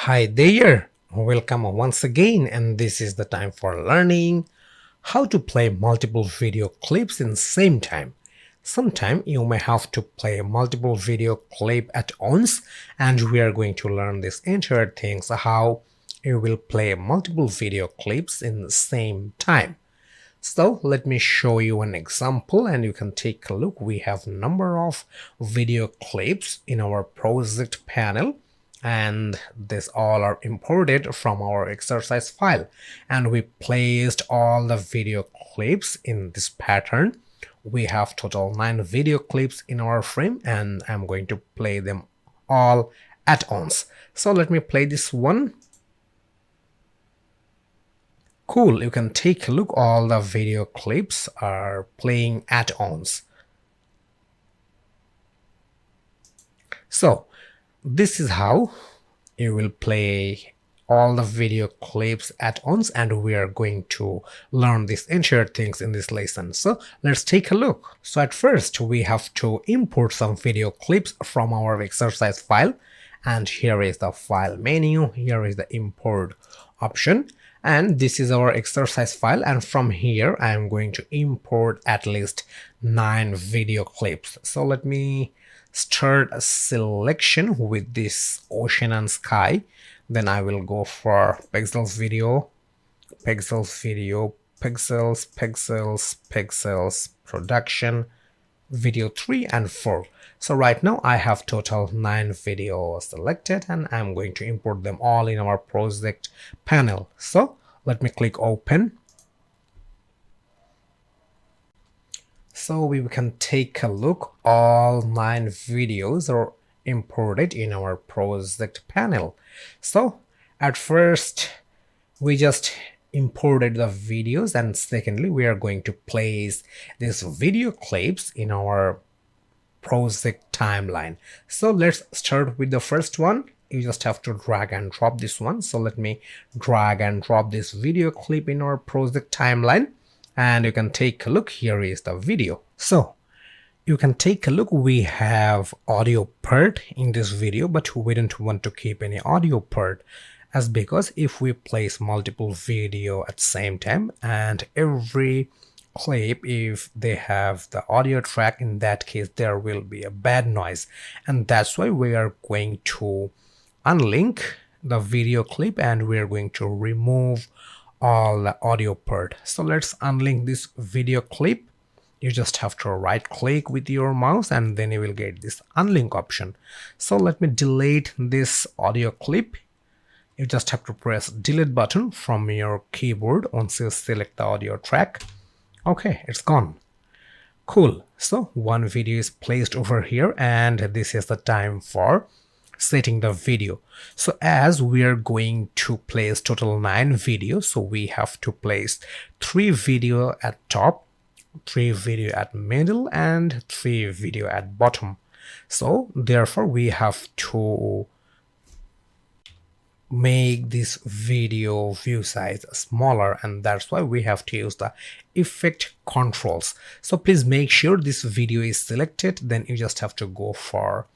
Hi there, welcome once again, and this is the time for learning how to play multiple video clips in the same time. Sometime you may have to play multiple video clip at once, and we are going to learn this entire things how you will play multiple video clips in the same time. So let me show you an example and you can take a look. We have a number of video clips in our project panel, and these all are imported from our exercise file, and we placed all the video clips in this pattern. We have total 9 video clips in our frame, and I'm going to play them all at once. So let me play this one. Cool, you can take a look, all the video clips are playing at once. So this is how you will play all the video clips at once, and we are going to learn these entire things in this lesson. So let's take a look. So at first we have to import some video clips from our exercise file, and here is the file menu, here is the import option, and this is our exercise file, and from here I am going to import at least 9 video clips. So let me start a selection with this ocean and sky, then I will go for pixels video, pixels, production, video 3 and 4. So right now I have total 9 videos selected, and I'm going to import them all in our project panel. So let me click open. So we can take a look, all 9 videos are imported in our project panel. So at first we just imported the videos, and secondly we are going to place these video clips in our project timeline. So let's start with the first one. You just have to drag and drop this one. So let me drag and drop this video clip in our project timeline, and you can take a look. Here is the video. So you can take a look, we have audio part in this video, but we don't want to keep any audio part, as because if we place multiple video at the same time, and every clip, if they have the audio track, in that case there will be a bad noise, and that's why we are going to unlink the video clip, and we are going to remove all the audio part. So let's unlink this video clip. You just have to right click with your mouse, and then you will get this unlink option. So let me delete this audio clip. You just have to press delete button from your keyboard once you select the audio track. Okay, it's gone. Cool. So one video is placed over here, and this is the time for setting the video. So as we are going to place total 9 videos, so we have to place 3 video at top, 3 video at middle, and 3 video at bottom. So therefore we have to make this video view size smaller, and that's why we have to use the effect controls. So please make sure this video is selected, then you just have to go for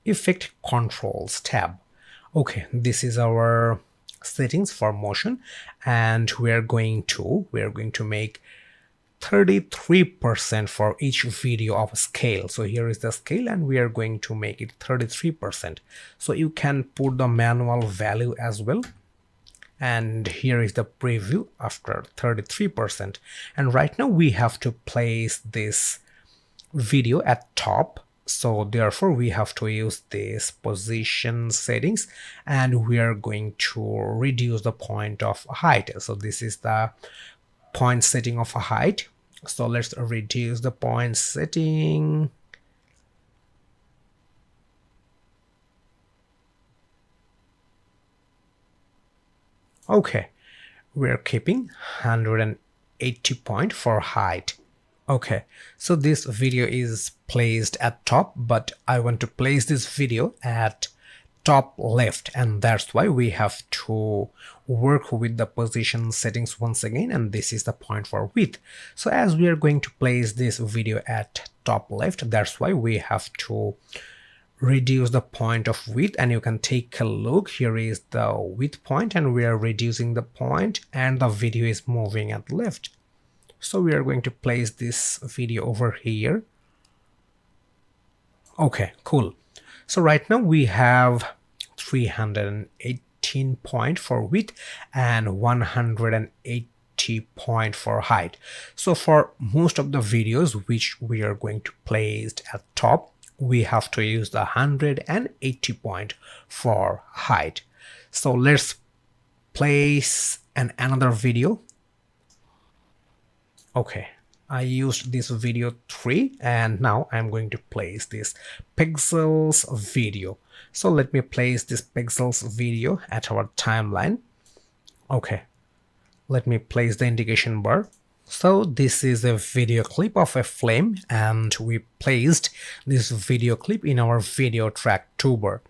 effect controls tab. Okay, this is our settings for motion, and we are going to make 33% for each video of scale. So here is the scale, and we are going to make it 33%. So you can put the manual value as well, and here is the preview after 33%. And right now we have to place this video at top, so therefore we have to use this position settings, and we are going to reduce the point of height. So this is the point setting of a height. So let's reduce the point setting. Okay, we're keeping 180 point for height. Okay, so this video is placed at top, but I want to place this video at top left, and that's why we have to work with the position settings once again, and this is the point for width. So as we are going to place this video at top left, that's why we have to reduce the point of width, and you can take a look. Here is the width point and we are reducing the point and the video is moving at left. So we are going to place this video over here. Okay, cool. So right now we have 318 point for width and 180 point for height. So for most of the videos which we are going to place at top, we have to use the 180 point for height. So let's place another video. Okay, I used this video 3 and now I'm going to place this pixels video. So let me place this pixels video at our timeline. Okay, let me place the indication bar. So this is a video clip of a flame and we placed this video clip in our video track tuber.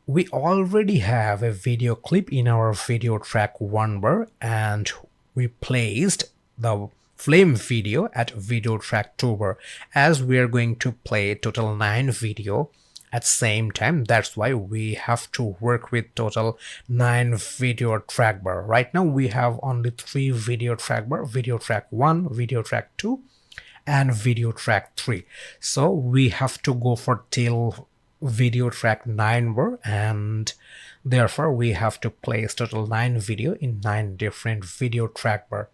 We already have a video clip in our video track 1 bar and we placed the flame video at video track tuber. As we are going to play total 9 video at same time, that's why we have to work with total 9 video track bar. Right now we have only 3 video track bar: video track 1, video track 2 and video track 3. So we have to go for till video track 9 bar, and therefore we have to place total 9 video in 9 different video track bar.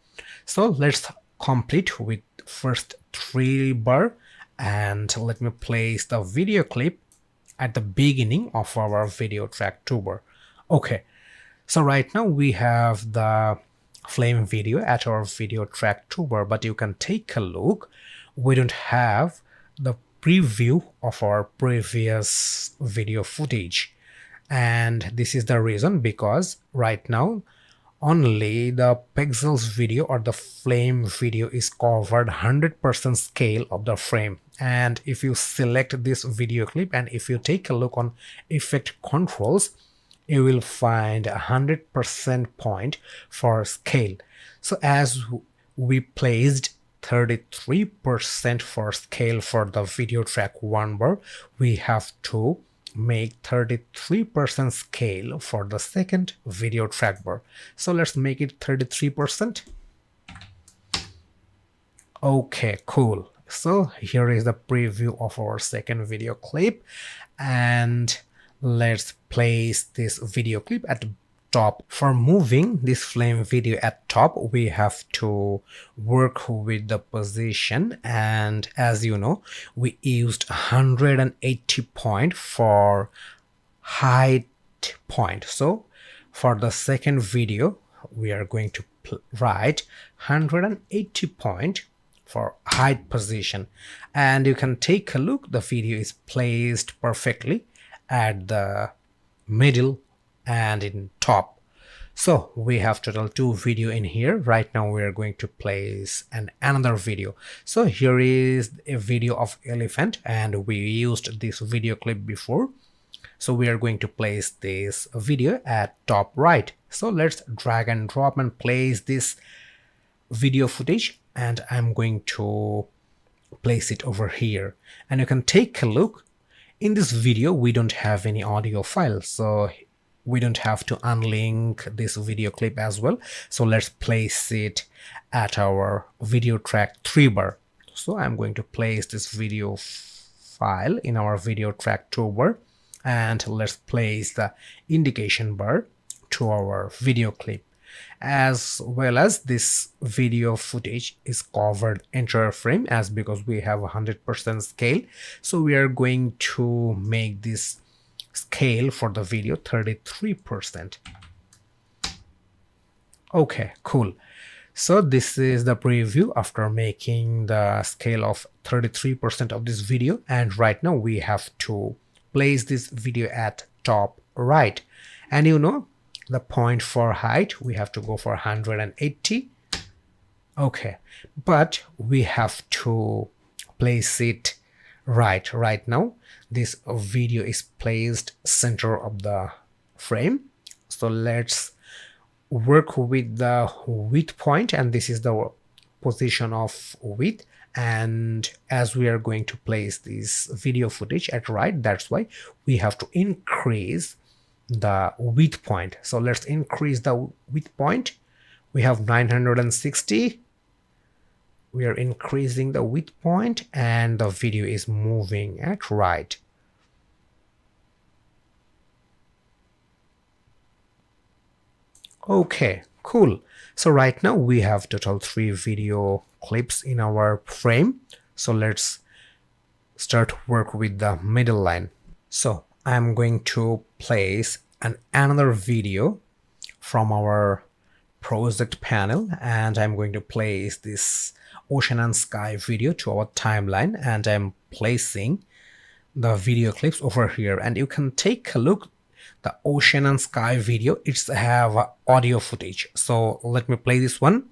So let's complete with first 3 bar, and let me place the video clip at the beginning of our video track tuber. Okay, so right now we have the flame video at our video track tuber, but you can take a look. We don't have the preview of our previous video footage, and this is the reason, because right now only the pixels video or the flame video is covered 100% scale of the frame. And if you select this video clip and if you take a look on effect controls, you will find 100% point for scale. So as we placed 33% for scale for the video track 1 bar, we have to make 33% scale for the second video track bar. So let's make it 33%. Okay, cool. So here is the preview of our second video clip, and let's place this video clip at top. For moving this flame video at top, we have to work with the position, and as you know, we used 180 point for height point. So for the second video we are going to write 180 point for height position, and you can take a look. The video is placed perfectly at the middle and in top. So we have total 2 video in here. Right now we are going to place another video. So here is a video of elephant, and we used this video clip before. So we are going to place this video at top right. So let's drag and drop and place this video footage, and I'm going to place it over here. And you can take a look. In this video we don't have any audio file, so we don't have to unlink this video clip as well. So let's place it at our video track 3 bar. So I'm going to place this video file in our video track 2 bar, and let's place the indication bar to our video clip. As well as this video footage is covered entire frame, as because we have 100% scale, so we are going to make this scale for the video 33%. Okay, cool. So this is the preview after making the scale of 33% of this video, and right now we have to place this video at top right. And you know, the point for height we have to go for 180. Okay, but we have to place it right now. This video is placed center of the frame, so let's work with the width point, and this is the position of width, and as we are going to place this video footage at right, that's why we have to increase the width point. So let's increase the width point. We have 960. We are increasing the width point and the video is moving at right. Okay, cool. So right now we have total 3 video clips in our frame. So let's start work with the middle line. So I'm going to place another video from our project panel, and I'm going to place this ocean and sky video to our timeline, and I'm placing the video clips over here. And you can take a look, the ocean and sky video, it's have audio footage. So let me play this one.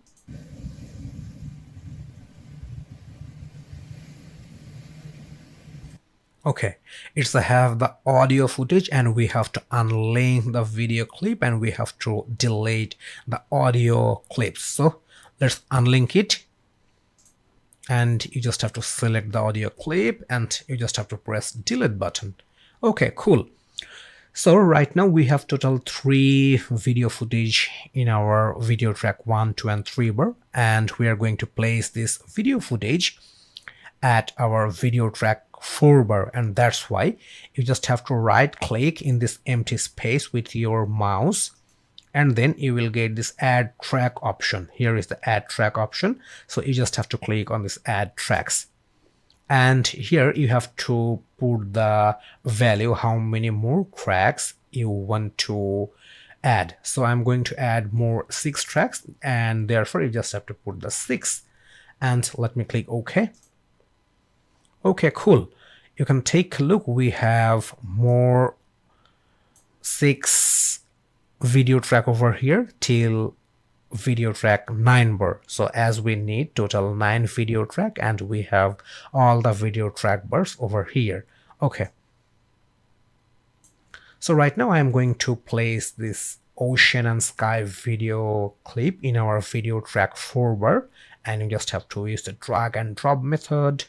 Okay, it's have the audio footage, and we have to unlink the video clip and we have to delete the audio clips. So let's unlink it, and you just have to select the audio clip and you just have to press delete button. Okay, cool. So right now we have total 3 video footage in our video track 1, 2 and 3 bar, and we are going to place this video footage at our video track 4 bar, and that's why you just have to right click in this empty space with your mouse, and then you will get this add track option. Here is the add track option, so you just have to click on this add tracks, and here you have to put the value how many more tracks you want to add. So I'm going to add more 6 tracks, and therefore you just have to put the 6, and let me click OK. Okay, cool. You can take a look, we have more 6 video track over here till video track 9 bar. So as we need total 9 video track, and we have all the video track bars over here. Okay, so right now I'm going to place this ocean and sky video clip in our video track 4 bar, and you just have to use the drag and drop method.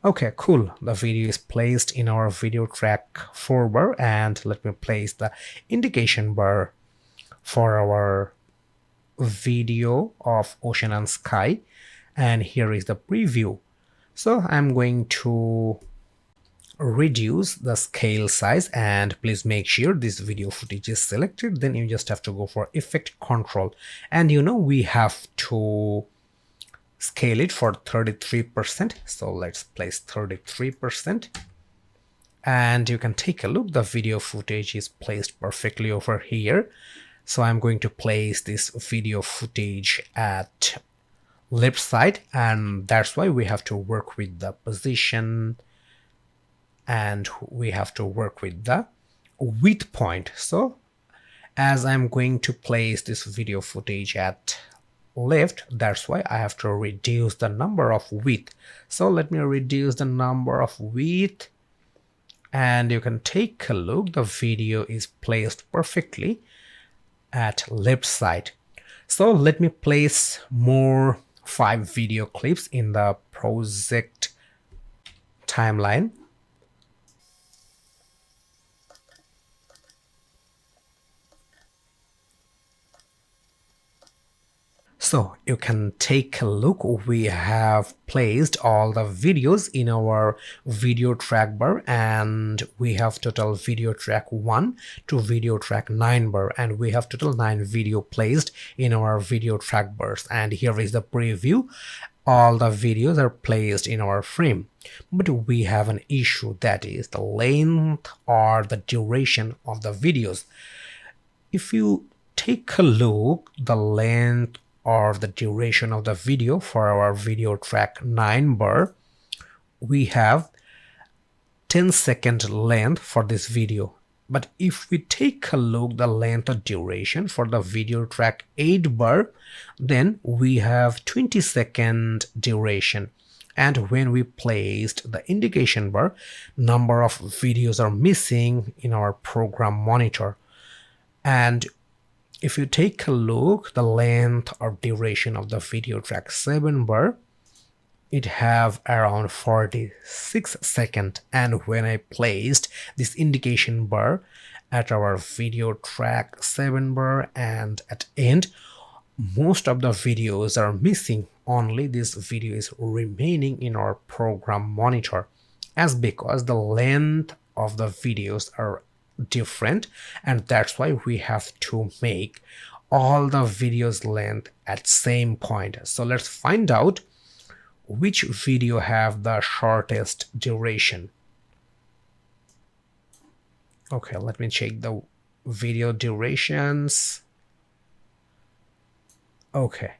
Okay, cool. The video is placed in our video track 4 bar, and let me place the indication bar for our video of ocean and sky, and here is the preview. So I'm going to reduce the scale size, and please make sure this video footage is selected. Then you just have to go for effect control, and we have to scale it for 33%. So let's place 33%, and you can take a look, the video footage is placed perfectly over here. So I'm going to place this video footage at left side, and that's why we have to work with the position and we have to work with the width point. So as I'm going to place this video footage at left, that's why I have to reduce the number of width. So let me reduce the number of width, and you can take a look, the video is placed perfectly at left side. So let me place more 5 video clips in the project timeline. So you can take a look, we have placed all the videos in our video track bar, and we have total video track 1 to video track 9 bar, and we have total 9 video placed in our video track bars. And here is the preview. All the videos are placed in our frame, but we have an issue, that is the length or the duration of the videos. If you take a look, the length or the duration of the video for our video track 9 bar, we have 10-second length for this video. But if we take a look the length or duration for the video track 8 bar, then we have 20-second duration. And when we placed the indication bar, number of videos are missing in our program monitor. And if you take a look the length or duration of the video track 7 bar, it have around 46 seconds, and when I placed this indication bar at our video track 7 bar and at end, most of the videos are missing. Only this video is remaining in our program monitor, as because the length of the videos are different, and that's why we have to make all the videos length at same point. So let's find out which video have the shortest duration. Okay, let me check the video durations. Okay,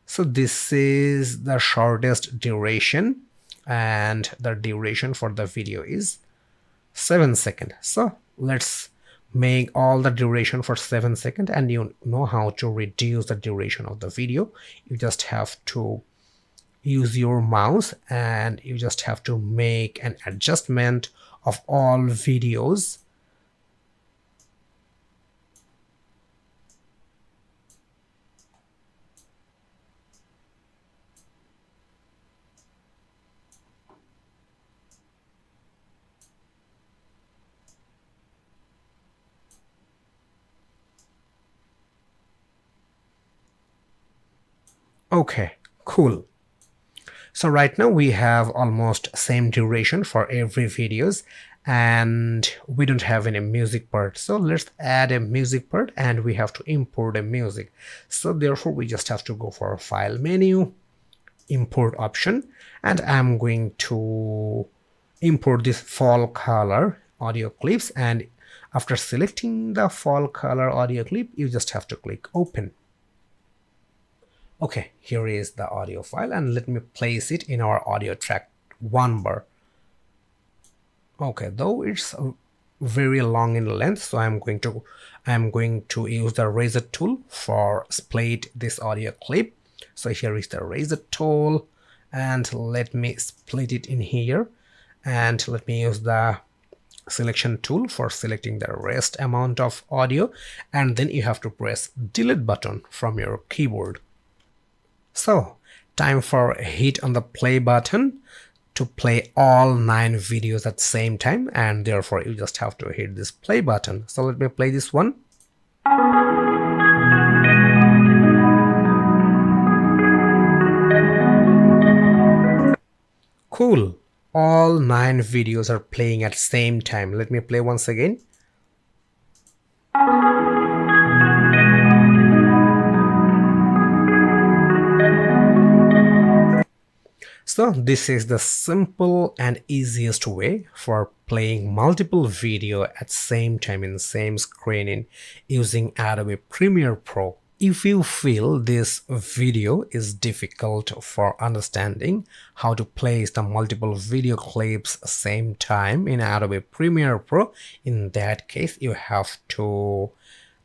so this is the shortest duration, and the duration for the video is 7 seconds. So let's make all the duration for 7 seconds, and you know how to reduce the duration of the video. You just have to use your mouse, and you just have to make an adjustment of all videos. Okay, cool. So right now we have almost same duration for every videos, and we don't have any music part. So let's add a music part, and we have to import a music. So therefore we just have to go for a file menu, import option, and I'm going to import this fall color audio clips. And after selecting the fall color audio clip, you just have to click open. Okay, here is the audio file, and let me place it in our audio track 1 bar. Okay, though it's very long in length, so I'm going to use the razor tool for split this audio clip. So here is the razor tool, and let me split it in here, and let me use the selection tool for selecting the rest amount of audio, and then you have to press delete button from your keyboard. So time for hit on the play button to play all 9 videos at the same time, and therefore you just have to hit this play button. So let me play this one. Cool. All 9 videos are playing at the same time. Let me play once again. So this is the simple and easiest way for playing multiple video at the same time in the same screen in using Adobe Premiere Pro. If you feel this video is difficult for understanding how to place the multiple video clips same time in Adobe Premiere Pro, in that case you have to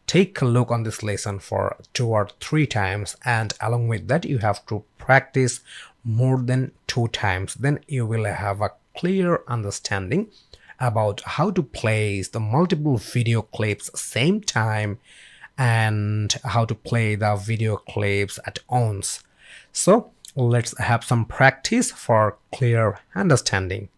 take a look on this lesson for 2 or 3 times, and along with that you have to practice more than 2 times. Then you will have a clear understanding about how to place the multiple video clips same time and how to play the video clips at once. So let's have some practice for clear understanding.